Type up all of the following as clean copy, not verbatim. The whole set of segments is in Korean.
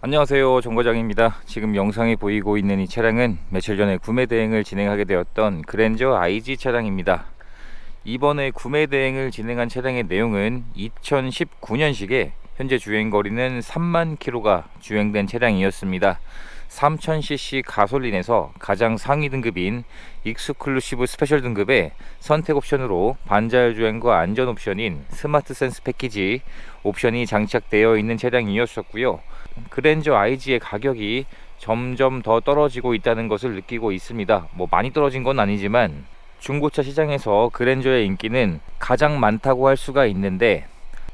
안녕하세요, 정과장입니다. 지금 영상에 보이고 있는 이 차량은 며칠 전에 구매 대행을 진행하게 되었던 그랜저 IG 차량입니다. 이번에 구매 대행을 진행한 차량의 내용은 2019년식에 현재 주행거리는 3만 킬로가 주행된 차량이었습니다. 3000cc 가솔린에서 가장 상위 등급인 익스클루시브 스페셜 등급의 선택 옵션으로 반자율 주행과 안전 옵션인 스마트 센스 패키지 옵션이 장착되어 있는 차량이었었고요. 그랜저 IG의 가격이 점점 더 떨어지고 있다는 것을 느끼고 있습니다. 많이 떨어진 건 아니지만 중고차 시장에서 그랜저의 인기는 가장 많다고 할 수가 있는데,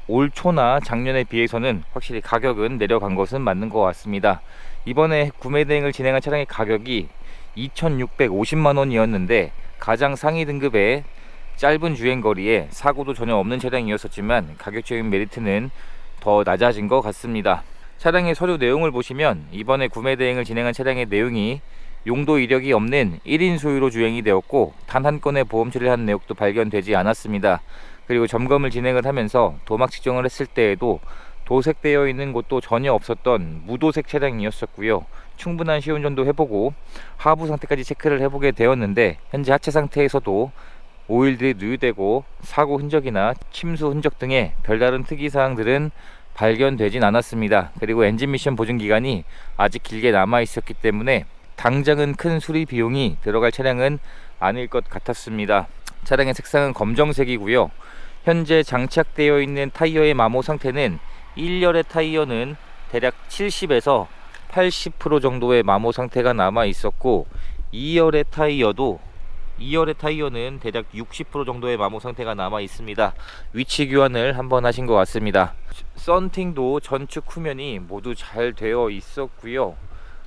올 초나 작년에 비해서는 확실히 가격은 내려간 것은 맞는 것 같습니다. 이번에 구매 대행을 진행한 차량의 가격이 2,650만원이었는데 가장 상위 등급의 짧은 주행거리에 사고도 전혀 없는 차량이었었지만 가격적인 메리트는 더 낮아진 것 같습니다. 차량의 서류 내용을 보시면 이번에 구매 대행을 진행한 차량의 내용이 용도 이력이 없는 1인 소유로 주행이 되었고 단 한 건의 보험 처리를 한 내역도 발견되지 않았습니다. 그리고 점검을 진행을 하면서 도막 측정을 했을 때에도 도색되어 있는 곳도 전혀 없었던 무도색 차량이었었고요. 충분한 시운전도 해보고 하부 상태까지 체크를 해보게 되었는데 현재 하체 상태에서도 오일들이 누유되고 사고 흔적이나 침수 흔적 등의 별다른 특이사항들은 발견되진 않았습니다. 그리고 엔진 미션 보증 기간이 아직 길게 남아 있었기 때문에 당장은 큰 수리 비용이 들어갈 차량은 아닐 것 같았습니다. 차량의 색상은 검정색이고요. 현재 장착되어 있는 타이어의 마모 상태는 1열의 타이어는 대략 70에서 80% 정도의 마모 상태가 남아 있었고 2열의 타이어는 대략 60% 정도의 마모 상태가 남아 있습니다. 위치 교환을 한번 하신 것 같습니다. 썬팅도 전축 후면이 모두 잘 되어 있었고요.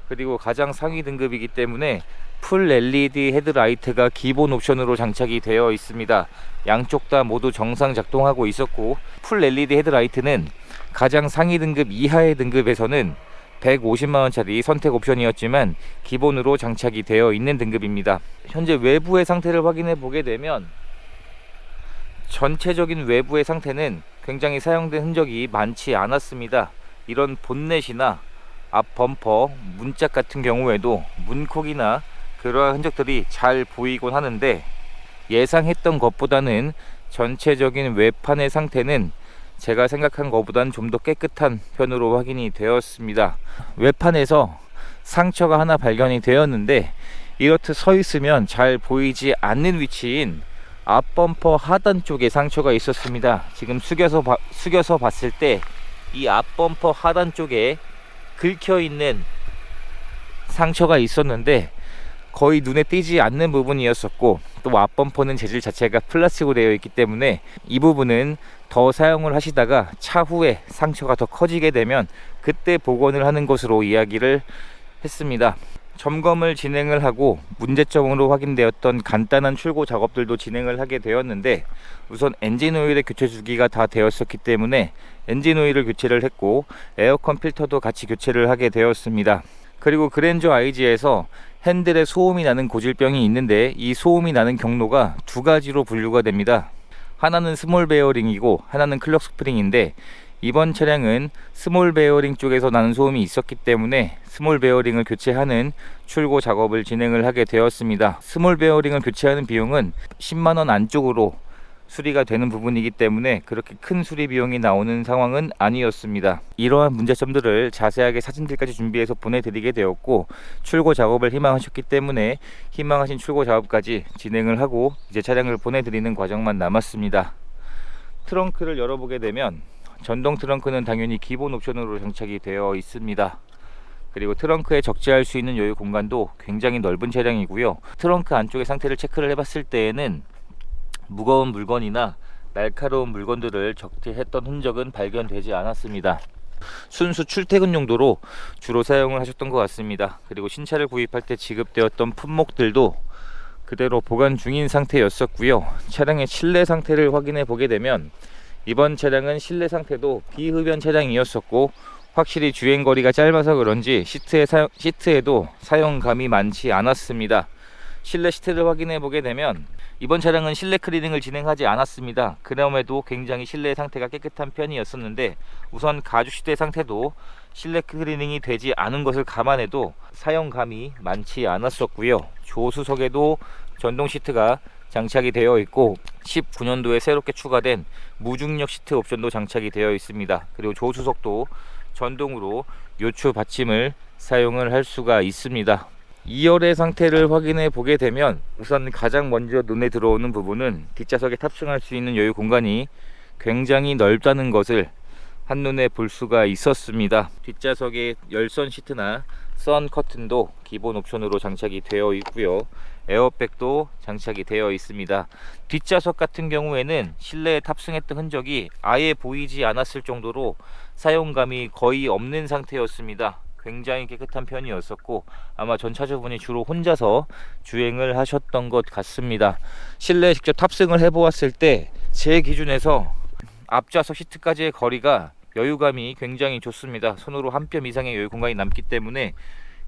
그리고 가장 상위 등급이기 때문에 풀 LED 헤드라이트가 기본 옵션으로 장착이 되어 있습니다. 양쪽 다 모두 정상 작동하고 있었고, 풀 LED 헤드라이트는 가장 상위 등급 이하의 등급에서는 150만원짜리 선택 옵션이었지만 기본으로 장착이 되어 있는 등급입니다. 현재 외부의 상태를 확인해 보게 되면 전체적인 외부의 상태는 굉장히 사용된 흔적이 많지 않았습니다. 이런 본넷이나 앞 범퍼, 문짝 같은 경우에도 문콕이나 그러한 흔적들이 잘 보이곤 하는데, 예상했던 것보다는 전체적인 외판의 상태는 제가 생각한 것보다는 좀 더 깨끗한 편으로 확인이 되었습니다. 외판에서 상처가 하나 발견이 되었는데, 이렇듯 서 있으면 잘 보이지 않는 위치인 앞범퍼 하단 쪽에 상처가 있었습니다. 지금 숙여서 봤을 때 이 앞범퍼 하단 쪽에 긁혀 있는 상처가 있었는데 거의 눈에 띄지 않는 부분이었었고, 또 앞범퍼는 재질 자체가 플라스틱으로 되어 있기 때문에 이 부분은 더 사용을 하시다가 차후에 상처가 더 커지게 되면 그때 복원을 하는 것으로 이야기를 했습니다. 점검을 진행을 하고 문제점으로 확인되었던 간단한 출고 작업들도 진행을 하게 되었는데, 우선 엔진 오일의 교체 주기가 다 되었었기 때문에 엔진 오일을 교체를 했고 에어컨 필터도 같이 교체를 하게 되었습니다. 그리고 그랜저 IG에서 핸들에 소음이 나는 고질병이 있는데, 이 소음이 나는 경로가 두 가지로 분류가 됩니다. 하나는 스몰 베어링이고 하나는 클럭 스프링인데, 이번 차량은 스몰 베어링 쪽에서 나는 소음이 있었기 때문에 스몰 베어링을 교체하는 출고 작업을 진행을 하게 되었습니다. 스몰 베어링을 교체하는 비용은 10만원 안쪽으로 수리가 되는 부분이기 때문에 그렇게 큰 수리 비용이 나오는 상황은 아니었습니다. 이러한 문제점들을 자세하게 사진들까지 준비해서 보내드리게 되었고, 출고 작업을 희망하셨기 때문에 희망하신 출고 작업까지 진행을 하고 이제 차량을 보내드리는 과정만 남았습니다. 트렁크를 열어보게 되면 전동 트렁크는 당연히 기본 옵션으로 장착이 되어 있습니다. 그리고 트렁크에 적재할 수 있는 여유 공간도 굉장히 넓은 차량이고요. 트렁크 안쪽의 상태를 체크를 해봤을 때에는 무거운 물건이나 날카로운 물건들을 적재했던 흔적은 발견되지 않았습니다. 순수 출퇴근 용도로 주로 사용을 하셨던 것 같습니다. 그리고 신차를 구입할 때 지급되었던 품목들도 그대로 보관 중인 상태였었고요. 차량의 실내 상태를 확인해 보게 되면 이번 차량은 실내 상태도 비흡연 차량이었었고, 확실히 주행거리가 짧아서 그런지 시트에도 사용감이 많지 않았습니다. 실내 시트를 확인해 보게 되면 이번 차량은 실내 클리닝을 진행하지 않았습니다. 그럼에도 굉장히 실내 상태가 깨끗한 편이었었는데, 우선 가죽 시트의 상태도 실내 클리닝이 되지 않은 것을 감안해도 사용감이 많지 않았었고요. 조수석에도 전동 시트가 장착이 되어 있고 19년도에 새롭게 추가된 무중력 시트 옵션도 장착이 되어 있습니다. 그리고 조수석도 전동으로 요추 받침을 사용을 할 수가 있습니다. 2열의 상태를 확인해 보게 되면 우선 가장 먼저 눈에 들어오는 부분은 뒷좌석에 탑승할 수 있는 여유 공간이 굉장히 넓다는 것을 한눈에 볼 수가 있었습니다. 뒷좌석에 열선 시트나 선 커튼도 기본 옵션으로 장착이 되어 있고요. 에어백도 장착이 되어 있습니다. 뒷좌석 같은 경우에는 실내에 탑승했던 흔적이 아예 보이지 않았을 정도로 사용감이 거의 없는 상태였습니다. 굉장히 깨끗한 편이었었고 아마 전 차주분이 주로 혼자서 주행을 하셨던 것 같습니다. 실내에 직접 탑승을 해보았을 때 제 기준에서 앞좌석 시트까지의 거리가 여유감이 굉장히 좋습니다. 손으로 한 뼘 이상의 여유 공간이 남기 때문에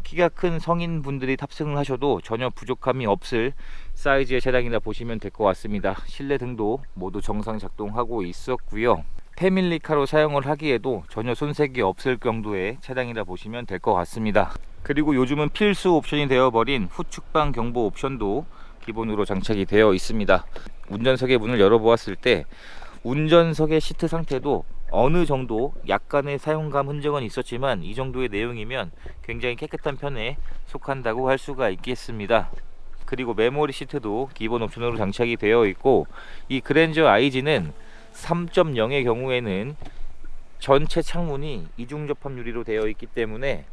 키가 큰 성인분들이 탑승을 하셔도 전혀 부족함이 없을 사이즈의 차량이라 보시면 될 것 같습니다. 실내 등도 모두 정상 작동하고 있었고요. 패밀리카로 사용을 하기에도 전혀 손색이 없을 정도의 차량이라 보시면 될 것 같습니다. 그리고 요즘은 필수 옵션이 되어버린 후측방 경보 옵션도 기본으로 장착이 되어 있습니다. 운전석의 문을 열어보았을 때 운전석의 시트 상태도 어느 정도 약간의 사용감 흔적은 있었지만 이 정도의 내용이면 굉장히 깨끗한 편에 속한다고 할 수가 있겠습니다. 그리고 메모리 시트도 기본 옵션으로 장착이 되어 있고 이 그랜저 IG는 3.0의 경우에는 전체 창문이 이중 접합 유리로 되어 있기 때문에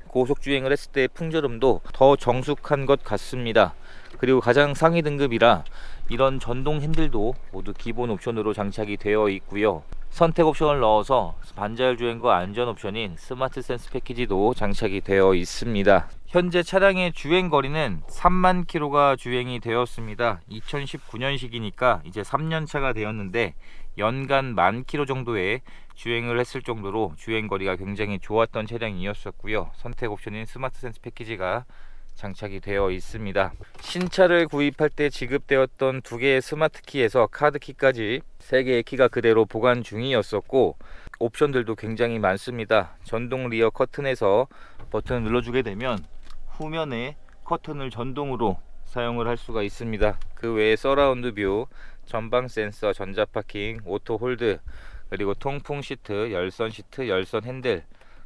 고속 주행을 했을 때 풍절음도 더 정숙한 것 같습니다. 그리고 가장 상위 등급이라 이런 전동 핸들도 모두 기본 옵션으로 장착이 되어 있고요. 선택 옵션을 넣어서 반자율 주행과 안전 옵션인 스마트 센스 패키지도 장착이 되어 있습니다. 현재 차량의 주행 거리는 3만 킬로가 주행이 되었습니다. 2019년식이니까 이제 3년 차가 되었는데 연간 1만 킬로 정도의 주행을 했을 정도로 주행 거리가 굉장히 좋았던 차량이었었고요. 선택 옵션인 스마트 센스 패키지가 장착이 되어 있습니다. 신차를 구입할 때 지급되었던 2개의 스마트 키에서 카드 키까지 3개의 키가 그대로 보관 중이었었고 옵션들도 굉장히 많습니다. 전동 리어 커튼에서 버튼을 눌러주게 되면 후면에 커튼을 전동으로 사용을 할 수가 있습니다. 그 외에 서라운드 뷰, 전방 센서, 전자 파킹, 오토 홀드, 그리고 통풍 시트, 열선 시트, 열선 핸들,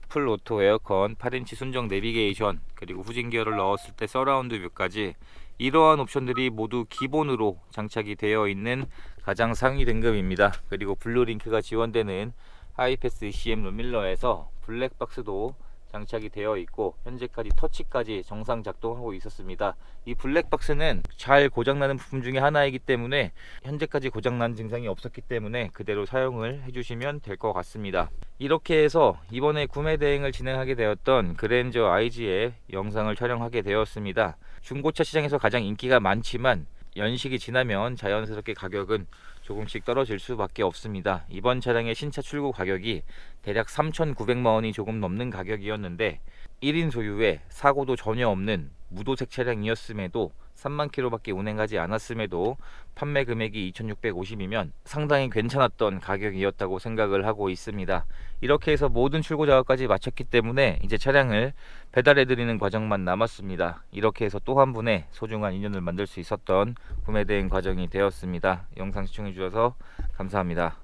풀 오토 에어컨, 8인치 순정 내비게이션, 그리고 후진 기어를 넣었을 때 서라운드 뷰까지 이러한 옵션들이 모두 기본으로 장착이 되어 있는 가장 상위 등급입니다. 그리고 블루링크가 지원되는 하이패스 ECM 룸밀러에서 블랙박스도 장착이 되어 있고 현재까지 터치까지 정상 작동하고 있었습니다. 이 블랙박스는 잘 고장나는 부품 중에 하나이기 때문에 현재까지 고장난 증상이 없었기 때문에 그대로 사용을 해주시면 될 것 같습니다. 이렇게 해서 이번에 구매 대행을 진행하게 되었던 그랜저 IG의 영상을 촬영하게 되었습니다. 중고차 시장에서 가장 인기가 많지만 연식이 지나면 자연스럽게 가격은 조금씩 떨어질 수밖에 없습니다. 이번 차량의 신차 출고 가격이 대략 3,900만원이 조금 넘는 가격이었는데 1인 소유에 사고도 전혀 없는 무도색 차량이었음에도 3만 킬로밖에 운행하지 않았음에도 판매 금액이 2,650이면 상당히 괜찮았던 가격이었다고 생각을 하고 있습니다. 이렇게 해서 모든 출고 작업까지 마쳤기 때문에 이제 차량을 배달해 드리는 과정만 남았습니다. 이렇게 해서 또 한 분의 소중한 인연을 만들 수 있었던 구매 대행 과정이 되었습니다. 영상 시청해 주셔서 감사합니다.